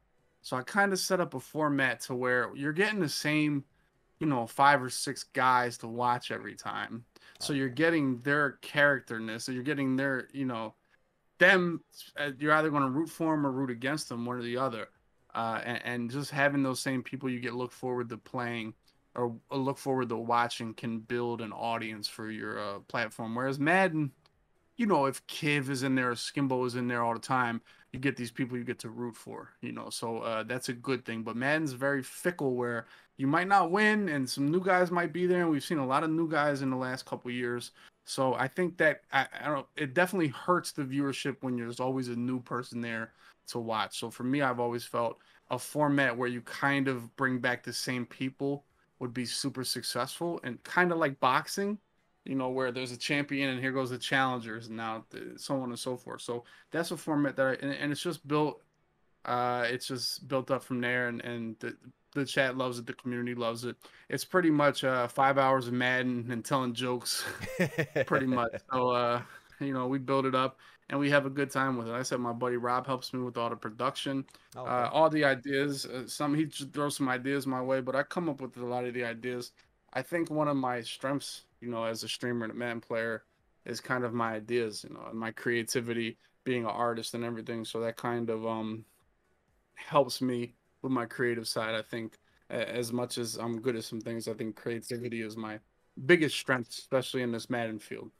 So I kind of set up a format to where you're getting the same, five or six guys to watch every time. So you're Oh. getting their characterness, so you're getting their, them. You're either going to root for them or root against them, one or the other. And just having those same people you get look forward to playing or look forward to watching can build an audience for your platform. Whereas Madden, you know, if Kiv is in there or Skimbo is in there all the time, you get these people you get to root for, you know. So that's a good thing. But Madden's very fickle where you might not win and some new guys might be there. And we've seen a lot of new guys in the last couple years. So I think that I don't it definitely hurts the viewership when there's always a new person there to watch. So for me, I've always felt a format where you kind of bring back the same people would be super successful, and kind of like boxing, you know, where there's a champion and here goes the challengers and now so on and so forth. So that's a format that and it's just built up from there, and the chat loves it, the community loves it. It's pretty much 5 hours of Madden and telling jokes, pretty much. So you know, we build it up and we have a good time with it. Like I said, my buddy Rob helps me with all the production, Okay. all the ideas. He just throws some ideas my way, but I come up with a lot of the ideas. I think one of my strengths, you know, as a streamer and a Madden player, is kind of my ideas, you know, and my creativity, being an artist and everything. So that kind of helps me with my creative side. I think as much as I'm good at some things, I think creativity is my biggest strength, especially in this Madden field.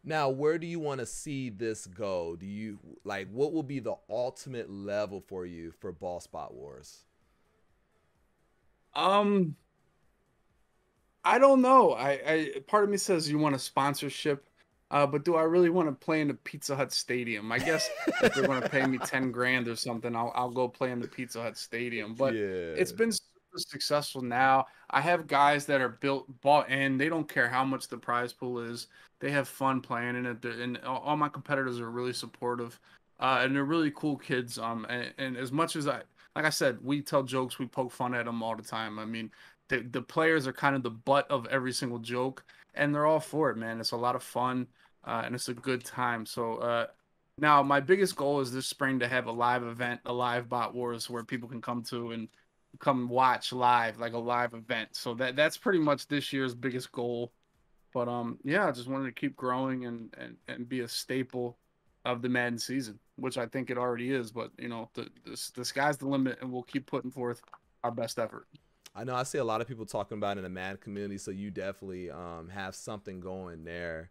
Now, where do you want to see this go? Do you like what will be the ultimate level for you for Ball Spot Wars? Um, I don't know. I part of me says you want a sponsorship, but do I really want to play in the Pizza Hut Stadium? I guess if they're going to pay me 10 grand or something, I'll go play in the Pizza Hut Stadium. But it's Yeah. been super successful now. I have guys that are bought in. They don't care how much the prize pool is. They have fun playing in it. And all my competitors are really supportive, and they're really cool kids. And as much as like I said, we tell jokes, we poke fun at them all the time. I mean, the players are kind of the butt of every single joke, and they're all for it, man. It's a lot of fun, and it's a good time. So now my biggest goal is this spring to have a live event, a live bot wars where people can come to and come watch live, like a live event. So that's pretty much this year's biggest goal. But yeah, I just wanted to keep growing and be a staple of the Madden season, which I think it already is. But you know, the sky's the limit, and we'll keep putting forth our best effort. I know I see a lot of people talking about it in the Mad community, so you definitely have something going there.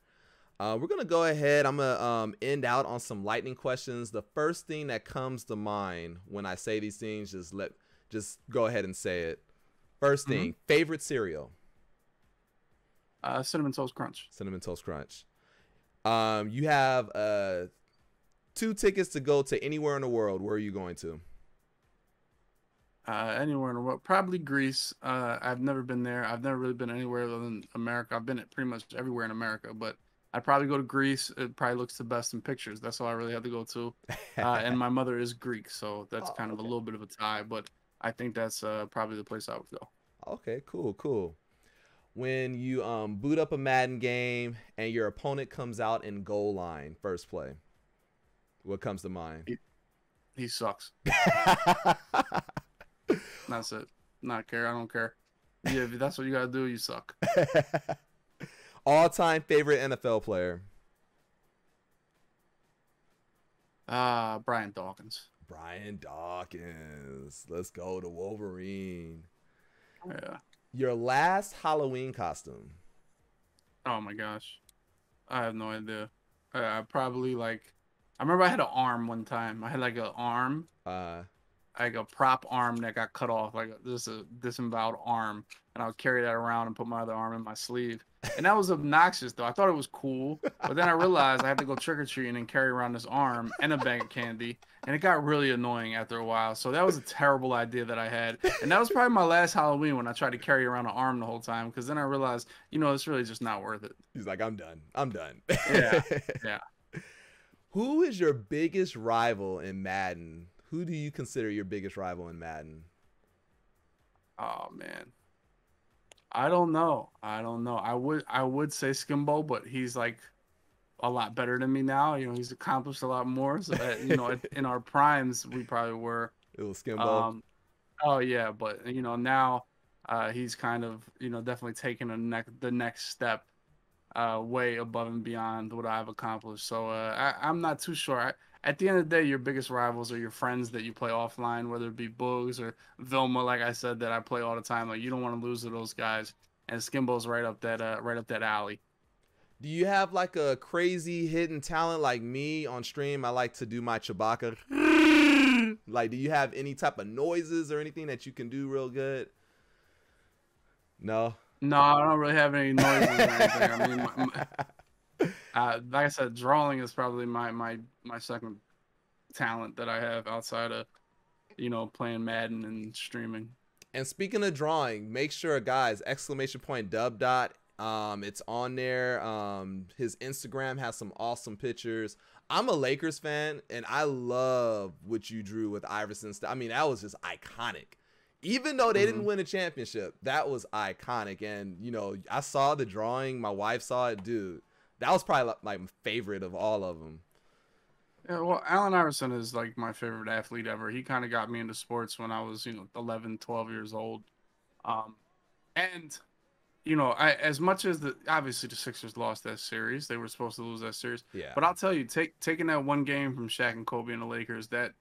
We're gonna go ahead. I'm gonna end out on some lightning questions. The first thing that comes to mind when I say these things, just go ahead and say it. First thing, favorite cereal? Cinnamon Toast Crunch. Cinnamon Toast Crunch. You have 2 tickets to go to anywhere in the world. Where are you going to? Anywhere in the world, probably Greece. I've never been there. I've never really been anywhere other than America. I've been at pretty much everywhere in America, but I'd probably go to Greece. It probably looks the best in pictures. That's all I really have to go to. And my mother is Greek, so that's kind of a little bit of a tie, but I think that's probably the place I would go. Okay, cool. When you boot up a Madden game and your opponent comes out in goal line, first play, what comes to mind? He sucks. That's it. Not care. I don't care. Yeah, if that's what you gotta do, you suck. All-time favorite NFL player? Brian Dawkins. Brian Dawkins. Let's go to Wolverine. Yeah. Your last Halloween costume? Oh my gosh. I have no idea. Probably like, I remember I had an arm one time. I had like an arm. Like a prop arm that got cut off, like just a disemboweled arm, and I would carry that around and put my other arm in my sleeve. And that was obnoxious, though. I thought it was cool, but then I realized I had to go trick or treating and carry around this arm and a bag of candy, and it got really annoying after a while. So that was a terrible idea that I had, and that was probably my last Halloween when I tried to carry around an arm the whole time, because then I realized, you know, it's really just not worth it. He's like, I'm done. Yeah, yeah. Who is your biggest rival in Madden? Who do you consider your biggest rival in Madden? Oh man, I don't know. I would say Skimbo, but he's like a lot better than me now. You know, he's accomplished a lot more. So that, you know, in our primes, we probably were. It was Skimbo. Oh yeah, but you know now, he's kind of, you know, definitely taken the next step, way above and beyond what I've accomplished. So I'm not too sure. At the end of the day, your biggest rivals are your friends that you play offline, whether it be Boogs or Vilma, like I said, that I play all the time. Like, you don't want to lose to those guys. And Skimbo's right up that alley. Do you have like a crazy hidden talent like me on stream? I like to do my Chewbacca. Like, do you have any type of noises or anything that you can do real good? No. No, I don't really have any noises or anything. I mean, like I said, drawing is probably my second talent that I have outside of, you know, playing Madden and streaming. And speaking of drawing, make sure, guys, !Dub Dot. It's on there. His Instagram has some awesome pictures. I'm a Lakers fan, and I love what you drew with Iverson. I mean, that was just iconic. Even though they didn't win a championship, that was iconic. And, you know, I saw the drawing. My wife saw it. Dude, that was probably like my favorite of all of them. Yeah, well, Allen Iverson is like my favorite athlete ever. He kind of got me into sports when I was, you know, 11, 12 years old. And, you know, as much as obviously the Sixers lost that series, they were supposed to lose that series. Yeah. But I'll tell you, taking that one game from Shaq and Kobe and the Lakers, that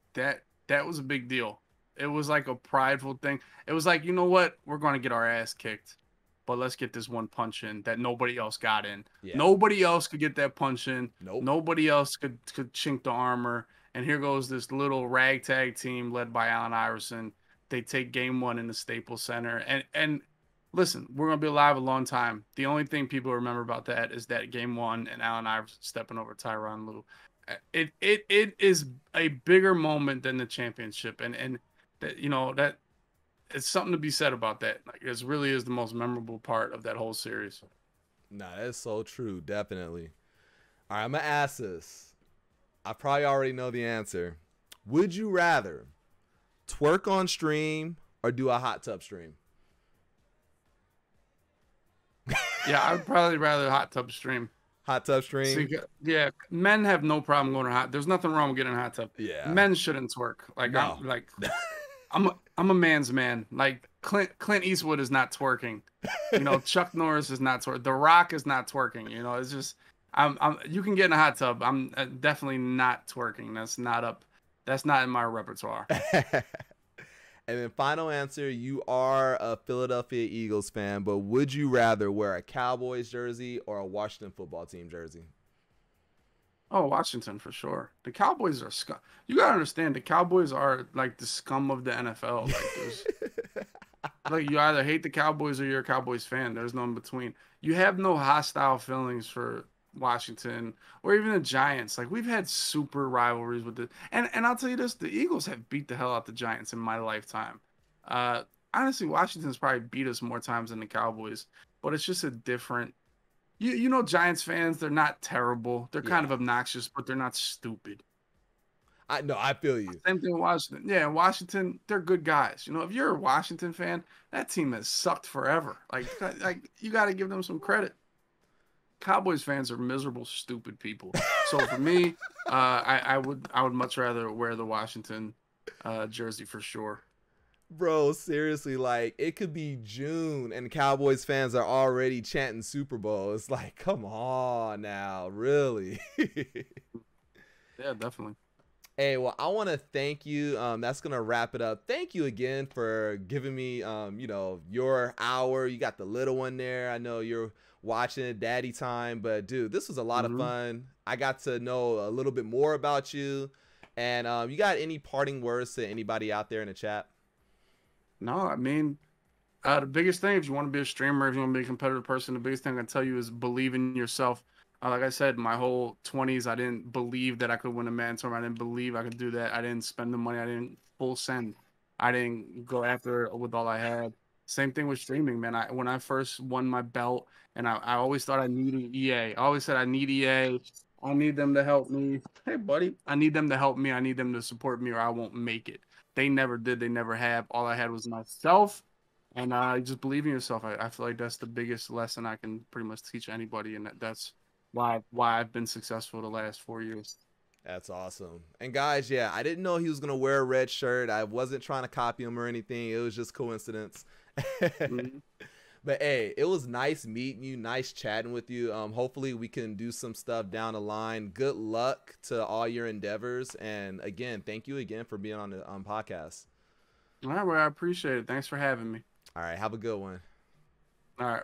was a big deal. It was like a prideful thing. It was like, you know what? We're going to get our ass kicked, but let's get this one punch in that nobody else got in. Yeah. Nobody else could get that punch in. Nope. Nobody else could chink the armor. And here goes this little ragtag team led by Allen Iverson. They take game one in the Staples Center. And listen, we're going to be alive a long time. The only thing people remember about that is that game one and Allen Iverson stepping over Tyronn Lue. It is a bigger moment than the championship. And that, you know, that it's something to be said about that. Like, it really is the most memorable part of that whole series. Nah, that's so true. Definitely. All right, I'm going to ask this. I probably already know the answer. Would you rather twerk on stream or do a hot tub stream? Yeah, I'd probably rather hot tub stream. Hot tub stream? Yeah, men have no problem going to hot. There's nothing wrong with getting a hot tub. Yeah. Men shouldn't twerk. Like, no. I'm a man's man. Like, Clint Eastwood is not twerking. You know, Chuck Norris is not twerking. The Rock is not twerking. You know, it's just you can get in a hot tub. I'm definitely not twerking. That's not in my repertoire. And then final answer, you are a Philadelphia Eagles fan, but would you rather wear a Cowboys jersey or a Washington football team jersey? Oh, Washington for sure. The Cowboys are scum. You gotta understand, the Cowboys are like the scum of the NFL. Like, like, you either hate the Cowboys or you're a Cowboys fan. There's no in between. You have no hostile feelings for Washington or even the Giants. Like, we've had super rivalries with the and I'll tell you this, the Eagles have beat the hell out the Giants in my lifetime. Honestly, Washington's probably beat us more times than the Cowboys, but it's just a different. You know, Giants fans, they're not terrible. They're kind of obnoxious, but they're not stupid. I feel you. Same thing with Washington. Yeah, Washington, they're good guys. You know, if you're a Washington fan, that team has sucked forever. Like you got to give them some credit. Cowboys fans are miserable, stupid people. So for me, I would much rather wear the Washington jersey for sure. Bro, seriously, like, it could be June and Cowboys fans are already chanting Super Bowl. It's like, come on now, really? Yeah, definitely. Hey, well, I want to thank you. That's going to wrap it up. Thank you again for giving me, you know, your hour. You got the little one there. I know you're watching it, daddy time. But, dude, this was a lot of fun. I got to know a little bit more about you. And you got any parting words to anybody out there in the chat? No, I mean, the biggest thing, if you want to be a streamer, if you want to be a competitive person, the biggest thing I can tell you is believe in yourself. Like I said, my whole 20s, I didn't believe that I could win a Madden tournament. I didn't believe I could do that. I didn't spend the money. I didn't full send. I didn't go after it with all I had. Same thing with streaming, man. When I first won my belt, and I always thought I needed EA. I always said I need EA. I need them to help me. Hey, buddy, I need them to help me. I need them to support me or I won't make it. They never did. They never have. All I had was myself, and just believe in yourself. I feel like that's the biggest lesson I can pretty much teach anybody, and that's why I've been successful the last 4 years. That's awesome. And guys, yeah, I didn't know he was gonna wear a red shirt. I wasn't trying to copy him or anything. It was just coincidence. But hey, it was nice meeting you, nice chatting with you. Hopefully we can do some stuff down the line. Good luck to all your endeavors. And again, thank you again for being on the podcast. All right, well, I appreciate it. Thanks for having me. All right, have a good one. All right.